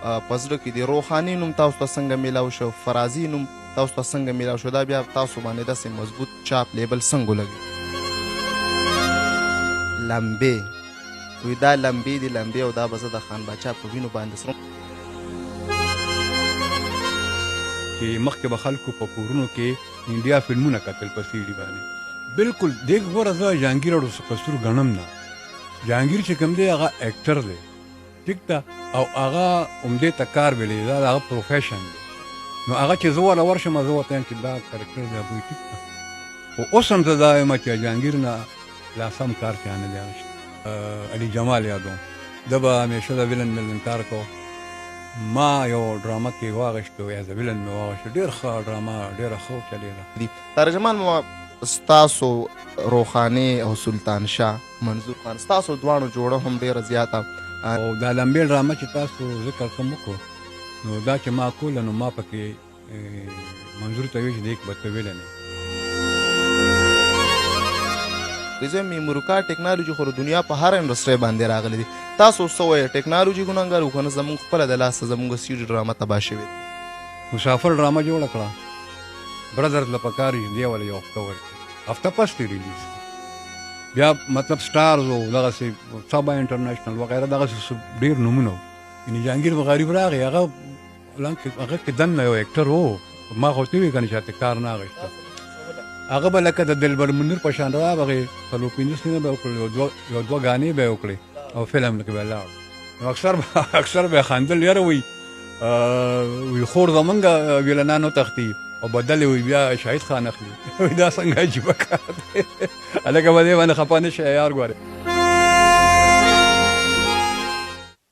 په زړه کې دي. روحاني نوم تاسو ته څنګه میلاو شو؟ فرازي نوم تاسو ته څنګه میلاو شو؟ دا بیا تاسو باندې داسې مضبوط چاپ لیبل څنګه ولګي؟ لمبې وی دا لمبې دي لمبې او دا به زه د خان باچا په وینو باندې سرم. چې مخکې به خلکو په کورونو کې انډیا فلمونه کتل په سي ډي باندې. بالکل دیګ ګوره زه جهانګیر اړو قصور ګڼم نه. جهانګیر چې کوم دی هغه اکټر دی ټیک ده او هغه عمدې ته کار ویلی دا د هغه پروفیشن دی. نو هغه چې زه والا ورشم زه ورته یم چې دا کرکټر دی ابوی ټیک ده. خو اوس هم زه دا یم چې جهانګیر نه لا سم کار چا نه دی اخیستی. علي جمال یادوم ده به همیشه د ویلن ملن کار کو. ما یو ډرامه کې واغېشتو ایز ا ویلن مې واغېشتو. ډېر ښه ډرامه ډېره ښه چلېده. ترجمان ماما ستاسو روحاني او سلطان شاه منظور خان ستاسو دواړو جوړه هم ډېره زیاته او دا لمبې ډرامه چې تاسو ذکر کوم وکړو نو دا چې ما کوله نو ما پکې منظور ته ویل چې دیک به ته ویلن یې. زه میمورکا ټیکنالوژي خو د دنیا په هر انډسټرۍ باندې راغلی دي. تاسو څه وایئ ټیکنالوژي ګنهګار وو که نه زموږ خپله د لاسه زموږ سی ډي ډرامه تباه شوې؟ مسافر ډرامه جوړه کړه برادرز له پکار یې دی ولا یو هفته ورکړي هفته پسې ریلیز بیا مطلب سټارز و دغسې سبا انټرنیشنل وغیره دغسې ډېر نومونه وو. یعنې جهانګیر به غریب راغی هغه کې دننه یو اکټر و. ما خو ورته وویل که نه چې هلته کار نه اخېسته هغه به لکه د دلبر منیر په شان راغی 4-5 سنه به وکړل یو دوه ګانې به یې وکړې او فلم کې به لاړ. نو اکثر به یې خندل یاره وایي خور زمونږ ویلنانو تښتي او بدل وي بیا شاهد خان اخلي. دا څنګه عجیبه کار دی هلکه په دې باندې خفه نه شي یار ګورې.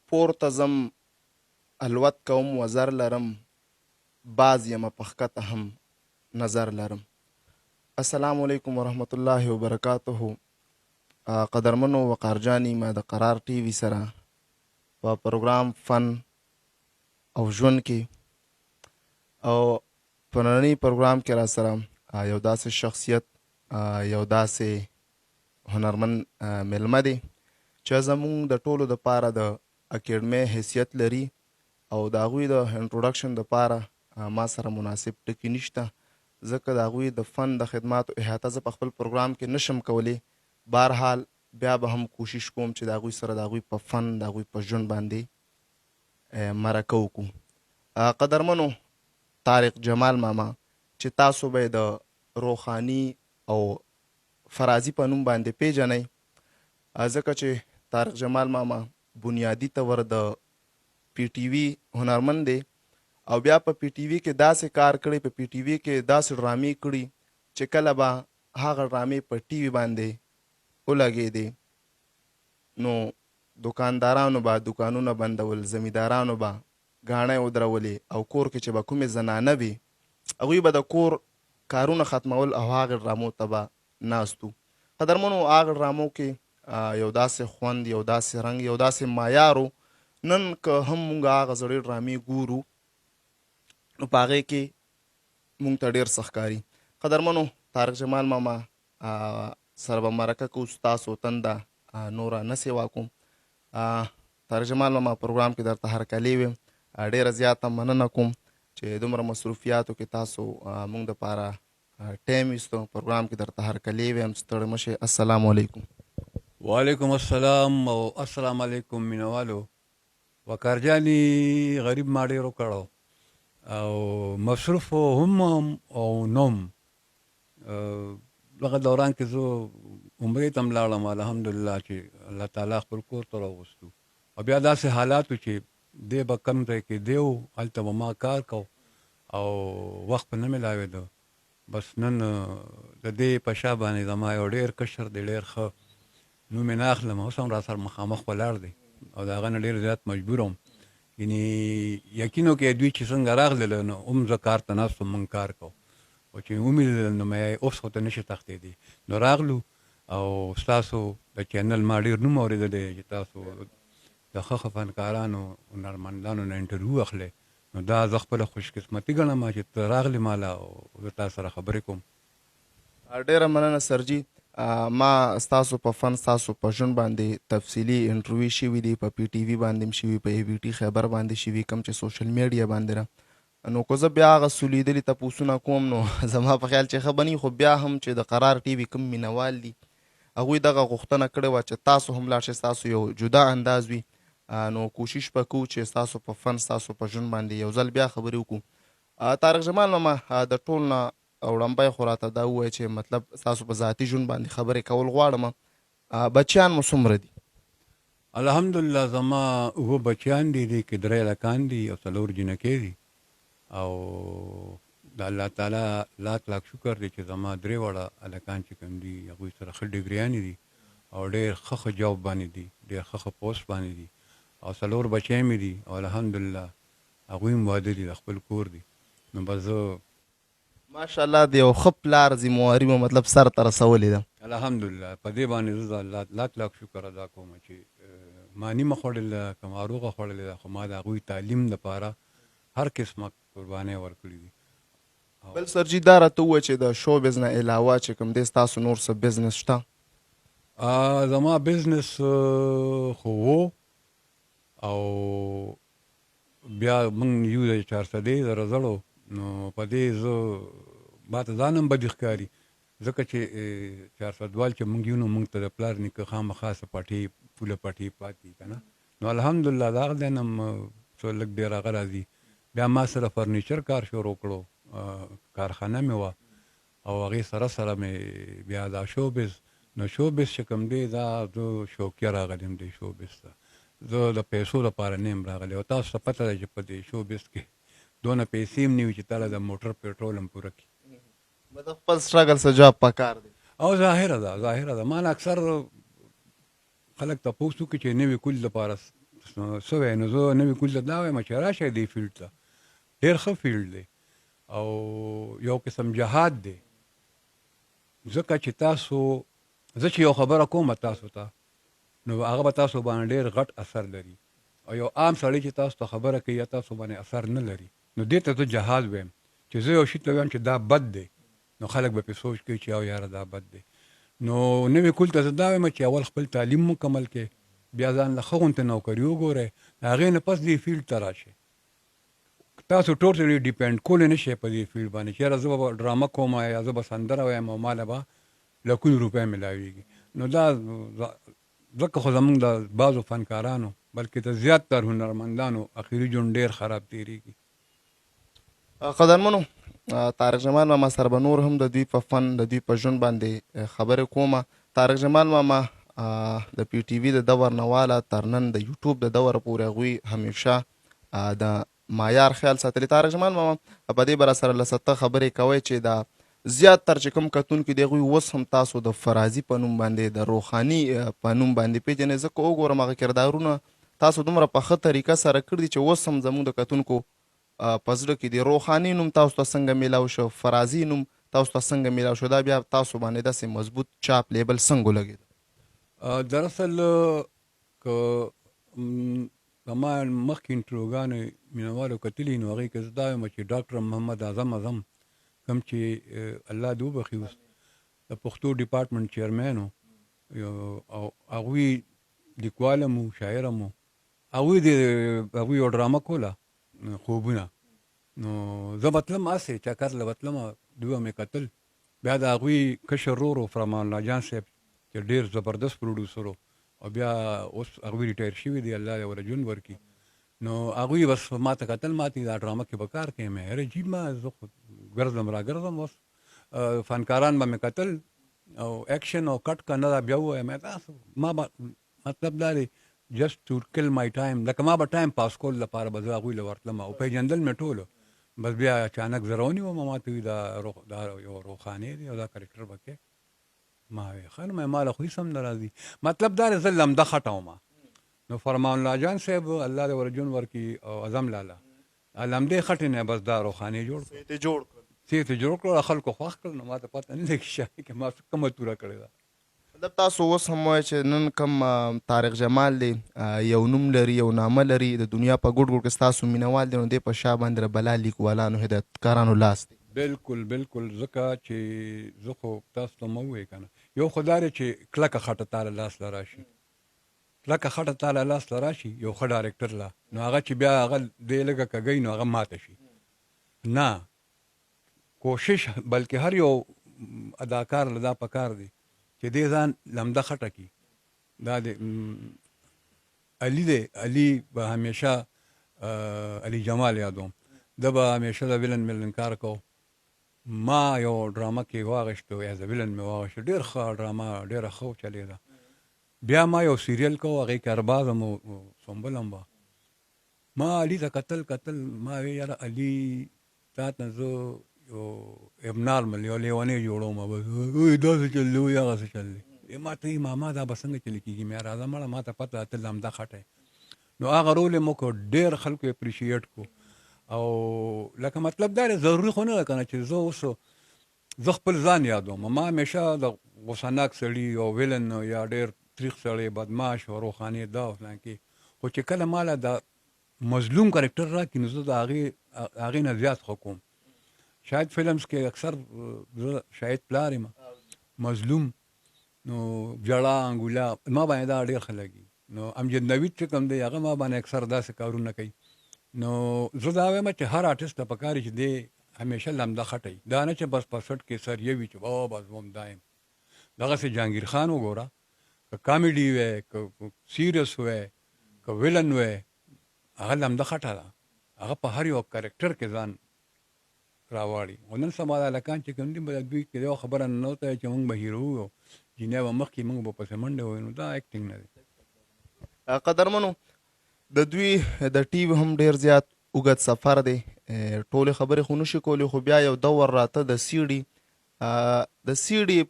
پورته ځم الوت کوم وزر لرم باز یمه په ښکته هم نظر لرم. السلام علیکم ورحمت الله وبرکاته. قدرمنو وقارجانی ما د قرار ټي وي سره په پروګرام فن او ژوند کې او په ننني پروګرام کې را سره یو داسې شخصیت یو داسې هنرمند میلمه دی چې زموږ د ټولو دپاره د اکیډمۍ حیثیت لري او د هغوی د انټروډکشن دپاره ما سره مناسب ټکي نشته ځکه د هغوی د فن د خدماتو احاطه زه په خپل پروګرام کې نشم کولی. بهرحال بیا به هم کوشش کوم چې د هغوی سره د هغوی په فن د هغوی په ژوند باندې مرکه وکړو. قدرمنو طارق جمال ماما چې تاسو به د روحاني او فرازي په نوم باندې پیژنئ ځکه چې طارق جمال ماما بنیادي طور د پی ټي وي هنرمند دی او بیا په پی ټي وي کې داسې کار کړی په پی ټي وي کې داسې ډرامې کړي چې کله به هغه ډرامې په ټي وي باندې ولګېدې نو دکاندارانو به دکانونه بندول زمیندارانو به ګاڼۍ ودرولې او کور کې چې به کومې زنانه وي هغوی به د کور کارونه ختمول او هغې ډرامو ته به ناست وو. قدرمنو هغه ډرامو کې یو داسې خوند یو داسې رنګ یو داسې معیار نن که هم مونږ هغه زړې ډرامې ګورو نو په هغې کې مونږ ته ډېر څه ښکاري. قدرمنو طارق جمال ماما سره به مرکه کوو ستاسو تنده نوره نه سیوا کوم. طارق جمال ماما پروګرام کې درته هرکلی ویم ډېره زیاته مننه کوم چې دومره مصروفیاتو کې تاسو مونږ دپاره ټایم ویستو پروګرام کې درته هرکلی ویم ستړی مه شئ. السلام علیکم. وعلیکم السلام او السلام علیکم مینوالو. وقارجانی غریب ما ډېر وکړو او مصروف هم او نوم دغه دوران کې زه عمرې ته هم لاړم الحمدلله چې الله تعالی خپل کور ته راوستو او بیا داسې حالاتو چې دی به کم ځای کې دی و هلته به ما کار کو او وخت په نه میلاوېده. بس نن د دې په شا باندې زما یو ډېر کشر دی ډېر ښه نوم یې نه اخلم اوس هم را سره مخامخ ولاړ دی او د هغه نه ډېر زیات مجبور وم یعنې یقین وکړئ دوی چې څنګه راغلل نو هم زه کار ته ناست وم مونږ کار کوو او چې ومې نو مې اوس خو ته نشي تښتېدی نو راغلو او ستاسو د چینل ما ډېر نوم اورېدلی چې تاسو د ښه ښه فنکارانو هنرمندانو نه انټرویو اخلئ نو دا زه خپله خوشقسمتي ګڼم چې ته راغلې ماله او زه تا سره خبرې کوم. ډېره مننه سرجي. ما ستاسو په فن ستاسو په ژوند باندې تفصیلي انټرویو شوي دي، په پی ټي وي باندې هم شوي، په ای وي ټي خیبر باندې شوي، کوم چې سوشل میډیا باندې را نو که زه بیا هغه سولیدلي تپوسونه کوم نو زما په خیال چې ښه به نه وي، خو بیا هم چې د قرار ټي وي کوم مینوال دي هغوی دغه غوښتنه کړې وه چې تاسو هم لاړ شئ، ستاسو یو جدا انداز وي. نو کوشش به کوو چې ستاسو په فن ستاسو په ژوند باندې یو ځل بیا خبرې وکړو. طارق جمال ماما د ټول نه وړاندې خو راته دا ووایه چې مطلب ستاسو په ذاتي ژوند باندې خبرې کول غواړم. بچیان مو څومره دي؟ الحمدلله زما اوه بچیان دي، دې کې 3 هلکان دي او 4 جینکې دي. او د الله تعالی لاک شکر دی چې زما 3 وړه هلکان چې کوم دي هغوی سره ښه ډګریانې دي او ډېر ښه جواب باندې دي، ډېر ښه پوسټ باندې دي او 4 بچیان مې دي او الحمدلله هغوی هم واده دي، د خپل کور دي. نو بس زه ماشاءالله د یو ښه پلار ذمواري مو مطلب سر ته رسولې ده. الحمدلله په دې باندې زه د الله لاک شکر ادا کوم چې ما نیمه خوړلې ده، که ناروغه خوړلې ده، خو ما د هغوی تعلیم دپاره هر قسمه قربانۍ ورکړي دي. بل سرجي دا راته ووایه چې د شو بز نه علاوه چې کوم دی ستاسو نور څه بزنس شته؟ زما بزنس خو و او بیا موږ یو د 400 زره زړو، نو په دې زه ما ته ځان هم بدي ښکاري، ځکه چې 400 وال چې موږ یو نو موږ ته د پلار نیکه خامخا څه پټۍ پوله پټۍ پاتې که نه. نو الحمدلله د هغه ځای نه هم څو لږ ډېر هغه راځي. بیا ما سره فرنیچر کار شروع کړو، کارخانه مې وه او هغې سره مې بیا دا شوبز. نو شوبز چې کوم دی دا زه شوقیه راغلی یم دی شوبز ته، زه د پیسو لپاره نه یم راغلی. او تاسو ته پته ده چې په دې شوبز کې دونه پیسې هم نه وي چې تاله د موټر پیټرول هم پوره کړي. د خپل سټرګل څه جواب پکار دی. او ظاهره ده ما نه اکثر خلک تپوس وکړي چې نوي کول لپاره څه وایي، نو زه نوي کول ته دا وایم چې راشئ دې فیلډ ته، ډېر ښه فیلډ دی او یو قسم جهاد دی. ځکه چې تاسو زه چې یو خبره کوم تاسو ته نو هغه به تاسو باندې ډېر غټ اثر لري، او یو عام سړی چې تاسو ته خبره کوي یا تاسو باندې اثر نه لري، نو دې ته زه جهاد وایم. چې زه یو شي ته وایم چې دا بد دی نو خلک به پرې سوچ کوي چې یو یاره دا بد دی. نو نوې کول ته زه دا وایم چې اول خپل تعلیم مکمل کړئ، بیا ځان له ښه غونته نوکري وګورئ، د هغې نه پس دې فیلډ ته راشئ. تاسو ټوټلی ډیپینډ کولی نه شئ په دې فیلډ باندې چې یاره زه به ډرامه کوم یا زه به سندره وایم او ماله به لکونو روپۍ میلاویږي. نو دا ځکه خو زمونږ د بعضو فنکارانو بلکې د زیاتتر هنرمندانو اخري ژوند ډېر خراب تېرېږي. قدرمنو طارق جمال ماما سره به نور هم د دوی په فن د دوی په ژوند باندې خبرې کومه. طارق جمال ماما د پی ټي وي د دور نه واله تر نن د یوټیوب د دور پورې هغوی همیشه د معیار خیال ساتلی. طارق جمال ماما په دې به راسره له سطح خبرې کوئ چې دا زیات تر چې کوم کتونکي د هغوی اوس هم تاسو د فرازي په نوم باندې د روحاني په نوم باندې پېژنئ. زه که وګورم هغه کردارونه تاسو دومره په ښه طریقه سره کړي دي چې اوس هم زموږ د کتونکو په زړه کې دی. روحاني نوم تاسو ته څنګه میلاو شو، فرازي نوم تاسو ته څنګه میلاو شو، دا بیا تاسو باندې داسې مضبوط چاپ لیبل څنګه ولګېد؟ دراصل که زما مخکې انټروګانې مینوالو کتلي نو هغې کې زه دا وایم چې ډاکټر محمد اعظم کوم چې الله دې وبخي اوس د پښتو ډپارټمنټ چیرمین و او هغوی لیکوال هم و شاعر هم و، هغوی یو ډرامه کوله خوبونه. نو زه به تلم هسې چکر له به تلمه، دوی به مې کتل. بیا د هغوی کشر ورور فرمان الله جان صاحب چې ډېر زبردست پروډوسر و او بیا اوس هغوی ریټایر شوي دي، الله دې ورله ژوند ورکړي. نو هغوی بس ما ته کتل، ما ته دا ډرامه کې به کار کوې. مې هر عجیب ما زه خو ګرځم را ګرځم، اوس فنکاران به مې کتل او ایکشن او کټ که نه دا بیا ووایم تاسو ما به مطلب دا دی جسټ ټو کل مای ټایم، لکه ما به ټایم پاس کول لپاره به زه هغوی له ورتلم او پیژندل مې ټولو. بس بیا اچانک زه راونیوم، ما ته وي دا یو روخانې دی او دا کرکټر به کې. ما وی ښه نو ما له خو هېڅ هم نه راځي. مطلب دا دی زه لمده خټه وم. نو فرمان الله جان صاحب الله دې ورله ژوند ورکړي او اعظم لاله لمدې خټې نه بس دا روخانې جوړ کړل، خلکو خوښ کړل. نو ما ته پته نه لګي شاید که ما کومه توره کړې ده. مطلب تاسو اوس هم وایئ چې نن کوم طارق جمال دی یو نوم لري، یو نامه لري، د دنیا په ګوټ ګوټ کې ستاسو مینوال دی، نو دی په شا باندې د بلا لیکوالانو هدایتکارانو لاس دی. بالکل ځکه چې زه خو تاسو ته مه ووایئ که نه یو خو دا دی چې کلکه خټه تاله لاس له راشي، کلکه خټه تاله لاس له راشي یو ښه ډایرکټر له، نو هغه چې بیا هغه دی لږه کږوي نو هغه ماته شي. نه، کوشش بلکې هر یو اداکار له دا پکار دی چې دې ځان لمده خټه کي. دا د علي دی، علي به همیشه علي جمال یادوم، ده به همیشه د ویلن کار کو. ما یو ډرامه کې واغېشتو ایز ا ویلن مې واغېشتو، ډېر ښه ډرامه، ډېره ښه چلېده. بیا ما یو سیریل کو، هغې کې ارباز هم سنبل هم وه. ما علي ته کتل ما وی یاره علي تا ته زه یو ابنارمل یو لیونی جوړوم، دا څه چل دی، هغه څه چل دی. ما ته ماما دا به څنګه چلې کېږي، مې راځه مړه ما ته پته ته لمده خټه. نو هغه رول یې مو کو، ډېر خلکو اپریشیټ کو. او لکه مطلب دا دی ضروري خو نه ده که نه چې زه اوس زه خپل ځان یادوم. ما همیشه د غوسهناک سړي او ویلن یا ډېر تریخ سړی بدماش او روخاني دا فلان کې، خو چې کله ماله د مظلوم کرکټر راکړي نو زه د هغې نه زیات ښه کوم. شاید فلمز کې اکثر زه شاید پلار یم مظلوم، نو جړه انګولا ما باندې دا ډېر ښه لګي. نو امجد نوید چې کوم دی هغه ما باندې اکثر داسې کارونه کوي. نو زه دا وایم چې هر آرټسټ ته پکار چې دی همیشه لمده خټی، دا نه چې بس په سټ کې سر یې وي چې بس هم دایم. دغسې جهانګیر خان وګوره، که کامیډي وی، که سیریس وی، که ویلن وی، هغه لمده خټه ده، هغه په هر یو کرکټر کې ځان راواړي. او نن سبا دا هلکان چې کوم دي دوی کې یو خبره ننوته چې موږ به هیرو یو جینیا به مخکې موږ به پسې منډې ووایو، نو دا ایکټینګ نه دی. قدرمنو د دوی د ټي وي هم ډېر زیات اوږد سفر دی، ټولې خبرې خو نشي کولی، خو بیا یو دور راته د سیډي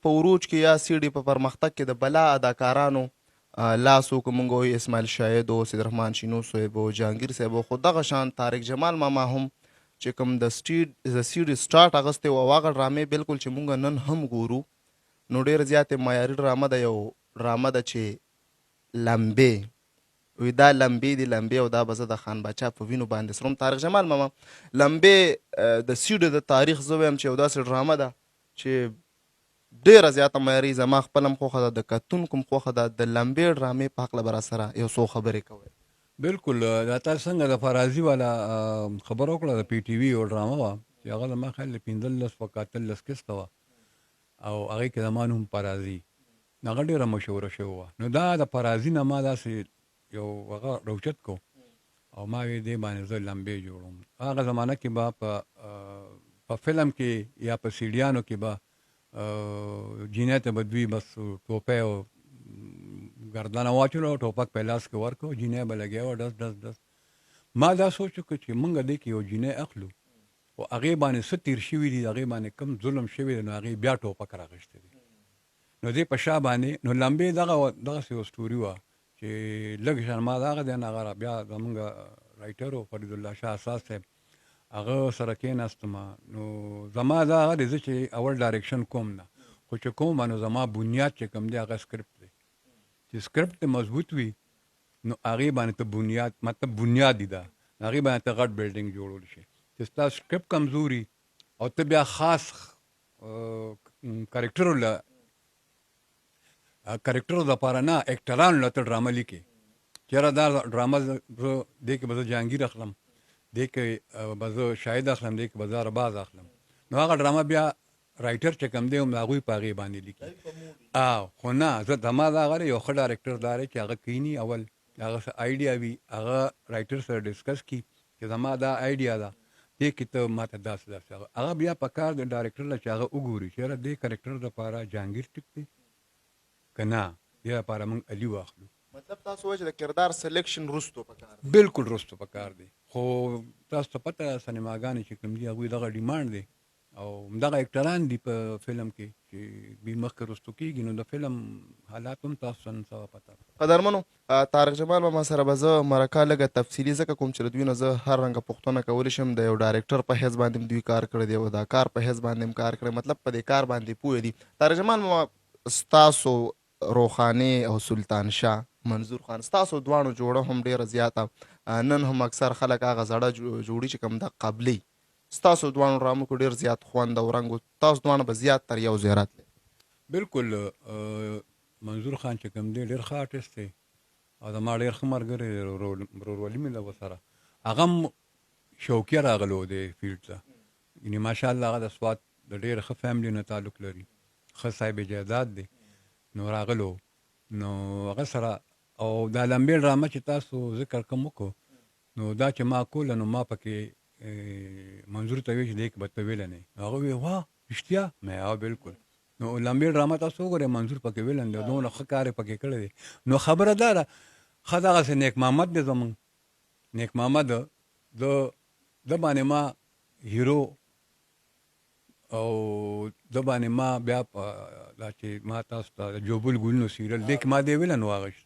په عروج کې یا سیډي په پرمختګ کې د بلا اداکارانو لاس وکړو. موږ وایو اسماعیل شاهد او سید رحمان شینو صاحب او جهانګیر صاحب، خو دغه شان طارق جمال ماما هم چې کوم د سیډي سټارټ اغوستی و، هغه ډرامې بلکل چې موږ نن هم ګورو نو ډېر زیاتې معیاري ډرامه ده. یو ډرامه ده چې لمبې وی دا لمبې دي لمبې، او دا به زه د خان باچا په وینو باندې سروم. طارق جمال ماما لمبې د سیډو د تاریخ زه وایم چې یو داسې ډرامه ده چې ډېره زیاته معیاري، زما خپل هم خوښه ده، د کتونکو هم خوښه ده. د لمبې ډرامې په هکله به راسره یو څو خبرې کوئ. بالکل دا تاسو څنګه د فرازي والا خبره وکړه، د پی ټي وي یو ډرامه وه چې هغه زما خیال د 15 و 14 کسته وه، او هغې کې زما نوم فرازي، هغه ډېره مشهوره شوې وه. نو دا د فرازي نه ما داسې یو هغه روچت کو، او ما وی دې باندې زه لمبې جوړوم. هغه زمانه کې به په فلم کې یا په سیډیانو کې به جینۍ ته به دوی بس ټوپۍ او ګردانه واچولو، ټوپک په لاس کې ورکړو، جینۍ به لګیا وه ډس ډس ډس. ما دا سوچ وکړو چې موږ دې کې یو جینۍ اخلو او هغې باندې څه تېر شوي دي، هغې باندې کوم ظلم شوی دی، نو هغې بیا ټوپک راغېستی دی. نو دې په شا باندې نو لمبې دغسې یو سټوري وه چې لږ شان ما د هغه دی نه هغه بیا زمونږ رایټر و فرید الله شاه اساس صاحب، هغه سره کېناستم. نو زما دا هغه دی زه چې اول ډایرکشن کوم نه، خو چې کوم نو زما بنیاد چې کوم دی هغه سکرپټ دی. چې سکرپټ مضبوط وي نو هغې باندې ته بنیاد مطلب بنیادي ده، هغې باندې ته غټ بلډینګ جوړول شي. چې ستا سکرپټ کمزوري او ته بیا خاص کرکټرو دپاره نه اکټرانو له ته ډرامه لیکې چې یاره دا ډرامه زه دې کې به زه جهانګیر اخلم، دې کې به زه شاهد اخلم، دې کې به زه ارباز اخلم. نو هغه ډرامه بیا رایټر چې کوم دی هم د هغوی په هغې باندې لیکي. خو نه زه زما دا هغه یو ښه ډایرکټر دا دی چې هغه کیني، اول هغه څه آیډیا وي، هغه رایټر سره ډسکس کړي چې زما دا آیډیا ده، دې کې ته ما ته داسې داسې هغه بیا په کار د ډایرکټر له چې هغه وګوري چې یاره دې کرکټر دپاره جهانګیر ټیک دی که نه، دې لپاره موږ علي واخلو. مطلب تاسو وایئ چې د کردار سلیکشن وروستو پکار دی. بالکل وروستو پکار دی، خو تاسو ته پته سینماګانې چې کوم دي هغوی دغه ډیمانډ دی، او دغه اکټران دي په فلم کې چې دوی مخکې وروستو کېږي، نو د فلم حالات هم تاسو ته نن سبا پته ده. قدرمنو طارق جمال ماما سره به زه مرکه لږه تفصیلي ځکه کوم چې له دوی نه زه هر رنګه پوښتنه کولی شم. د یو ډایرکټر په حیث باندې هم دوی کار کړی دی، یو اداکار په حیث باندې هم کار کړی، مطلب په دې کار باندې پوه دي. طارق جمال ماما ستاسو روخاني او سلطان شاه منظور خان ستاسو دواړو جوړه هم ډېره زیاته، نن هم اکثر خلک هغه زړه جوړي چې کوم د قبلي ستاسو دواړو ډرامو کې ډېر زیات خوند او رنګ، تاسو دواړو به زیات تر یو ځای راتلئ. بالکل منظور خان چې کوم دی ډېر ښه آرټسټ دی او زما ډېر ښه ملګری دی ورورولي مې ده ورسره هغه هم شوقیه راغلی دی فیلډ ته یعنې ماشاءالله هغه د سوات د ډېر ښه فیملي نه تعلق لري ښه صاحب جایداد دی نو راغلو نو هغه سره او دا لمبې ډرامه چې تاسو ذکر کوم وکړو نو دا چې ما کوله نو ما پکې منظور ته وی چې دی کې به ته ویله نه هغه وی واه رښتیا مې بالکل نو لمبې ډرامه تاسو وګورئ منظور پکې ویلن دی دومره ښه کار یې پکې کړی دی نو خبره دا ده ښه دغسې نیک محمد دی زمونږ نیک محمد د باندې ما هیرو او د باندې ما بیا دا چې ما تاسو ته جوبل ګلونو سیریل دی کې ما دی ویلن واغشت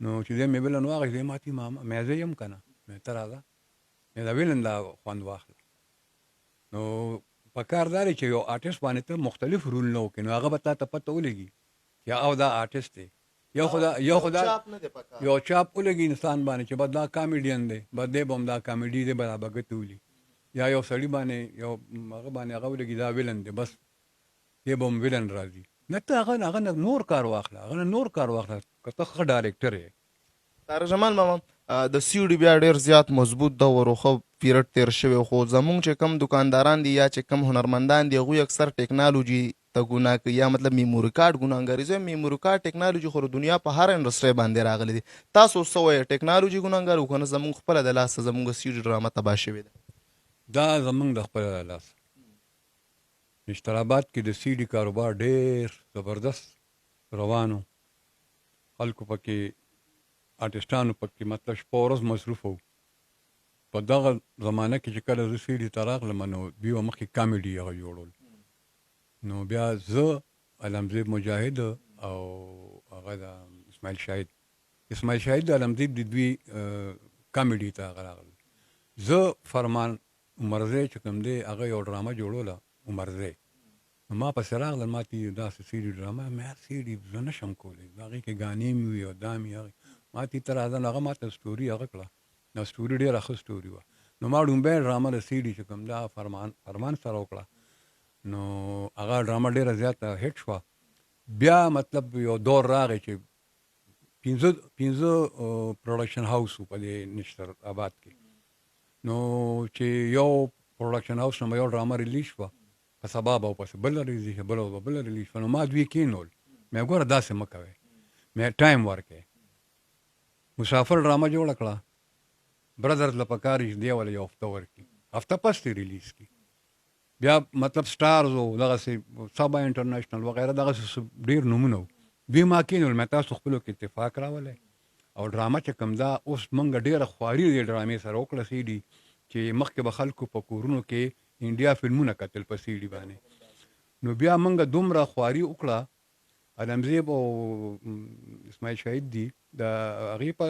نو چې دی مې ویلن واغشت دی ماتې ماما مې زه یم که نه مې ته راځه مې دا ویلن دا خوند واخله نو په کار دا دی چې یو آرټسټ باندې ته مختلف رولونه وکړي نو هغه به تا ته پته ولګي چې او دا آرټسټ دی یو چاپ ولګي انسان باندې چې بس دا کامیډین دی بس دی به هم دا کامیډي دی به دا به ګوتې ولي یا یو سړي باندې یو هغه باندې هغه ولګي دا ویلن دی بس دی به هم ویلن راځي نه ته هغه نه نور کار واخله هغه نه نور کار واخله که ته ښه ډایرکټر یې طارق جمال ماما د سیوډي بیا ډېر زیات مضبوط دور او ښه پیریډ تېر شوی خو زمونږ چې کم دکانداران دي یا چې کم هنرمندان دي هغوی اکثر ټیکنالوجي ته ګناه کوي یا مطلب میموري کارډ ګناهګاري زه میموري کارډ ټیکنالوجي خو د دنیا په هر انډسټرۍ باندې راغلی دي تاسو څه وایئ ټیکنالوجي ګناهګار و که نه زمونږ خپله د لاسه زمونږ سیوډي ډرامه تباه شوې ده دا زمونږ د خپله د لاسه نشتراباد کې د سیډي کاروبار ډېر زبردست روانو خلکو پکې آرټسټانو پکې مطلب شپه ورځ مصروف وو په دغه زمانه کې چې کله زه سیډي ته راغلم نو دوی به مخکې کامیډي هغه جوړول نو بیا زه علمزیب مجاهد او هغه د اسماعیل شاهد د علمزیب د دوی کامیډي ته هغه راغلل زه فرمان عمرزی چې کوم دی هغه یو ډرامه جوړوله عمرزی نو ما پسې راغلل ما ته داسې سیډي ډرامه مې یار سیډي زه نه شم کولی هغې کې ګانې مې وي او دا مې هغې ما ته ته راځه نو هغه ما ته سټوري هغه کړه نو سټوري ډېره ښه سټوري وه نو ما ډومبی ډرامه د سیډي چې کوم دا فرمان سره وکړه نو هغه ډرامه ډېره زیاته هیټ شوه بیا مطلب یو دور راغی چې پنځه پروډکشن هاوس و په دې نشتر آباد کې نو چې یو پروډکشن هاوس نه یو ډرامه ریلیز شوه په سبا به پسې بله ریلیز شوه بله ریلیز شوه نو ما دوی کېنول مې ګوره داسې مه کوئ مې ټایم ورکړئ مسافر ډرامه جوړه کړه برادرز له پکار چې دی ولا یو هفته ورکړي هفته پس دې ریلیز کړي بیا مطلب سټارز و دغسې سبا انټرنیشنل وغیره دغسې ډېر نومونه و دوی ما کېنول مې تاسو خپلو کې اتفاق راولی او ډرامه چې کوم دا اوس موږ ډېره خواري دې ډرامې سره وکړه سیډي چې مخکې به خلکو په کورونو کې انډیا فلمونه کتل په سیډي باندې نو بیا موږ دومره خواري وکړه علمزیب او اسماعیل شاهد دي د هغې په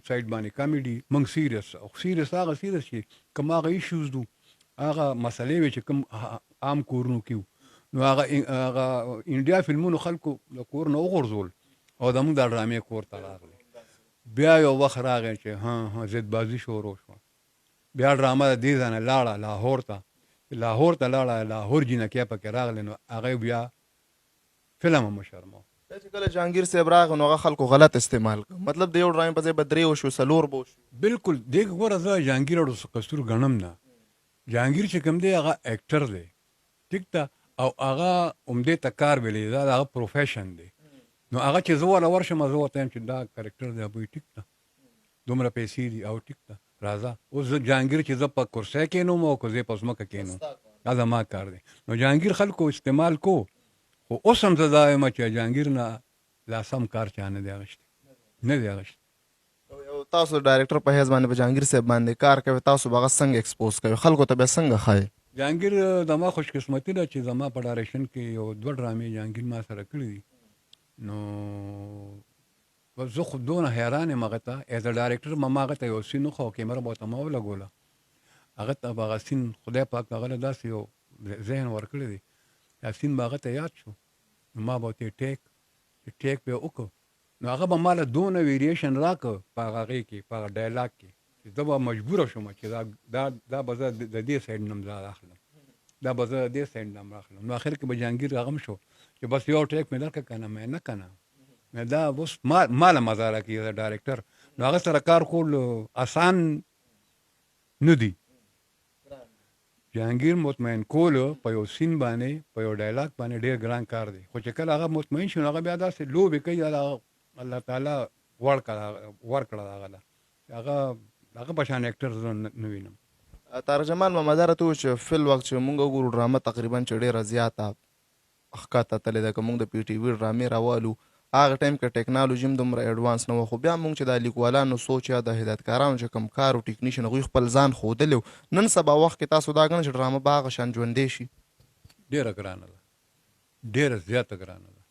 سایډ باندې کامیډي موږ سیریس هغه سیریس چې کوم هغه ایشوز دو هغه مسلې وې چې کوم عام کورونو کې نو هغه انډیا فلمونو خلکو د کور نه وغورځول او زموږ دا ډرامې کور ته راغلې بیا یو وخت راغی چې ضد بازي شروع شوه بیا ډرامه د دې ځای نه لاړه لاهور ته لاهور جینکۍ پکې راغلی نو هغه بیا فلم هم شرمو چې کله جهانګیر صاحب راغی نو هغه خلکو غلط استعمال کړ مطلب د یو ډرامې په ځای به درې وشو څلور به وشو بالکل دې ګوره زه جهانګیر اړو قصور ګڼم نه جهانګیر چې کوم دی هغه اکټر دی ټیک ده او هغه عمدې ته کار ویلی دا د هغه پروفیشن دی نو هغه چې زه وله ورشم زه ورته یم چې دا کرکټر دی ابوی ټیک ده دومره پیسې دي او ټیک ده راځه اوس زه جهانګیر چې زه په کرسی کېنوم او که زه په ځمکه کېنوم دا زما کار دی نو جهانګیر خلکو استعمال کو خو اوس هم زه دا یم چې جهانګیر نه لا سم کار چا نه دی اخیستی تاسو ډایرکټر په حیث باندې په جهانګیر صاحب باندې کار کوي تاسو به هغه څنګه ایکسپوز کوي خلکو ته بیا څنګه ښایي جهانګیر زما خوشقسمتي ده چې زما په ډایرکشن کې یو دوه ډرامې جهانګیر ما سره کړي دي نو زه خو دونه حیران یم هغه ته ایز ا ډایرکټر ما هغه ته یو سین وښه او کیمره به ورته ما ولګوله هغه ته به هغه سین خدای پاک هغه له داسې یو ذهن ورکړی دی دا سین به هغه ته یاد شو نو ما به ورته ټیک به یې وکړو نو هغه به ما له دونه ویریشن راکړه په هغې کې په هغه ډایلاګ کې چې زه به مجبوره شوم چې دا به زه د دې سایډ نه اخلم نو آخر کې به جهانګیر هغه هم شو چې بس یو ټیک مې درکړه که نه مې نه که نه دا اوس ماله مزه راکوي د ډایرکټر نو هغه سره کار کول آسان نه دي. جهانګیر مطمئن کولو په یو سین باندې په یو ډایلاګ باندې ډېر ګران کار دی خو چې کله هغه مطمئن شي نو هغه بیا داسې لوبې کوي الله تعالی ورکړه هغه له هغه په شان اکټر زه نه وینم. طارق جمال ماما دا راته ووایه چې فل وخت چې مونږ وګورو ډرامه تقریبا چې ډېره زیاته ښکته تللې ده که مونږ د پی ټي وي ډرامې راوالو هغه ټایم کې ټیکنالوژي هم دومره ایډوانس نه وه خو بیا مونږ چې د لیکوالانو سوچ یا د هدایتکارانو چې کوم کار او ټیکنیشن هغوی خپل ځان ښودلی نن سبا وخت کې تاسو دا ګڼئ چې ډرامه به هغه شان ژوندی شي. ډېره ګرانه ده ډېره زیاته ګرانه ده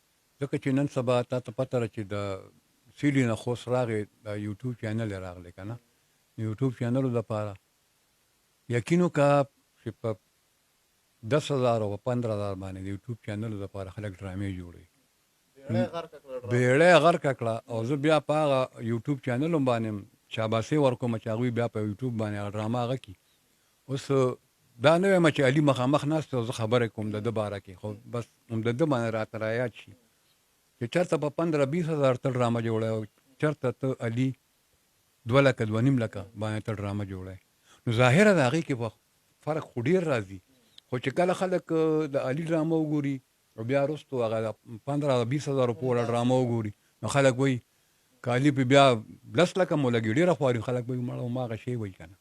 ځکه چې نن سبا تا ته پته ده چې د سیلي نه خوست راغې د یوټیوب چینل یې راغلی که نه یوټیوب چینلو دپاره یقین وکړه چې په 10,000 او 15,000 باندې د یوټیوب چینلو دپاره خلک ډرامې جوړوي بیړۍ غرقه کړه او زه بیا په هغه یوټیوب چینلو باندې شاباسي ورکوم چې هغوی بیا په یوټیوب باندې هغه ډرامه هغه کړي. اوس دا نه وایم چې علي مخامخ ناست او زه خبرې کوم د ده باره کې خو بس هم د ده باندې راته رایاد شي چې چېرته په 15-20,000 ته ډرامه جوړی او چېرته ته علي 2,00,000 2,500,000 باندې ته ډرامه جوړی نو ظاهره د هغې کې به فرق خو ډېر راځي خو چې کله خلک د علي ډرامه وګوري او بیا وروستو هغه 15-20,000 پورې ډرامه وګوري نو خلک وایي که علي پې بیا 10,00,000 مو لګي ډېره خواري خلک وایي مړه هماغه شی وایي که نه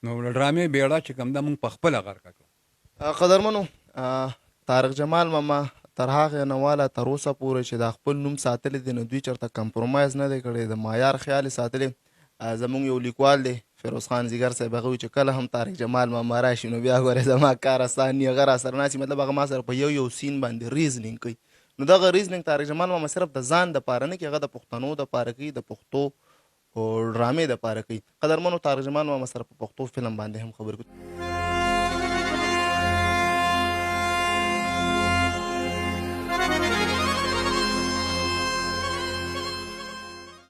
نو ډرامې بیړه چې کوم ده مونږ په خپله غرقه کړه. قدرمنو طارق جمال ماما تر هغې نه واله تر اوسه پورې چې دا خپل نوم ساتلی دی نو دوی چېرته کمپرومایز نه دی کړی د معیار خیال یې ساتلی. زمونږ یو لیکوال دی فیروز خان زیګر صاحب هغه وایي چې کله هم طارق جمال ماما راشي نو بیا ګورې زما کار اسان هغه را سره ناستي مطلب هغه ما سره په یو سین باندې ریزنینګ کوي نو دغه ریزنینګ طارق جمال ماما صرف د ځان دپاره نه کوي هغه د پښتنو دپاره کوي د پښتو ډرامې دپاره کوي. قدرمنو طارق جمال ماما سره په پښتو فلم باندې هم خبرې کوي.